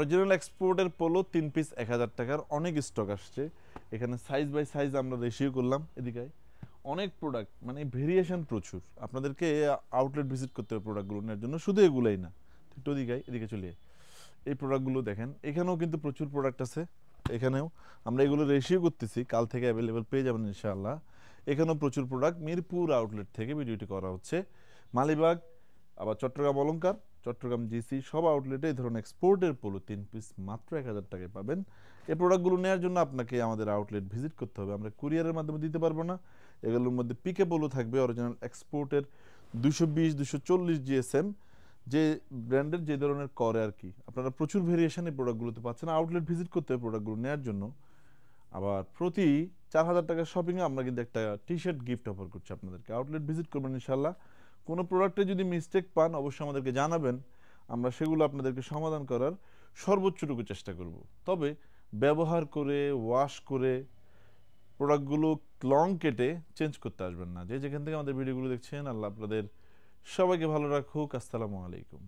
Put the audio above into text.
Original এক্সপোর্টের polo 3 piece 1000 টাকার অনেক স্টক আসছে। এখানে সাইজ বাই সাইজ আমরা রেশিও করলাম। এদিকে অনেক প্রোডাক্ট, মানে ভেরিয়েশন প্রচুর। আপনাদেরকে আউটলেট ভিজিট করতে হবে প্রোডাক্টগুলো নেওয়ার জন্য, শুধু এগুলাই না। একটু এদিকে চলিয়ে এই প্রোডাক্টগুলো দেখেন, এখানেও কিন্তু প্রচুর প্রোডাক্ট আছে। এখানেও আমরা এগুলো রেশিও করতেছি, কাল থেকে অ্যাভেলেবেল পেয়ে যাবেন ইনশাআল্লাহ। এখানেও প্রচুর প্রোডাক্ট মিরপুর আউটলেট থেকে ভিডিওটি করা হচ্ছে। মালিবাগ, আবার চট্টগ্রাম অলংকার, চট্টগ্রাম জিসি সব আউটলেটে এই ধরনের এক্সপোর্টের পোলো 3 পিস মাত্র 1000 টাকায় পাবেন। এই প্রোডাক্টগুলো নেওয়ার জন্য আপনাকে আমাদের আউটলেট ভিজিট করতে হবে, আমরা কুরিয়ারের মাধ্যমে দিতে পারবো না। এগুলোর মধ্যে পিকে পোলো থাকবে অরিজিনাল এক্সপোর্টের 220 240 জিএসএম, যে ব্র্যান্ডের যে ধরনের করে আর কি। আপনারা প্রচুর ভেরিয়েশন এই প্রোডাক্টগুলোতে পাচ্ছেন। আউটলেট ভিজিট করতে হবে প্রোডাক্টগুলো নেওয়ার জন্য। আবার প্রতি 4000 টাকার শপিংয়ে আমরা কিন্তু একটা টি শার্ট গিফট অফার করছি আপনাদেরকে। আউটলেট ভিজিট করবেন ইনশাল্লাহ। কোনো প্রোডাক্টে যদি মিস্টেক পান অবশ্যই আমাদেরকে জানাবেন, আমরা সেগুলো আপনাদেরকে সমাধান করার সর্বোচ্চটুকু চেষ্টা করব। তবে ব্যবহার করে ওয়াশ করে প্রোডাক্টগুলো লং কেটে চেঞ্জ করতে আসবেন না। যে যেখান থেকে আমাদের ভিডিওগুলো দেখছেন, আল্লাহ আপনাদের সবাইকে ভালো রাখুক। আসসালামু আলাইকুম।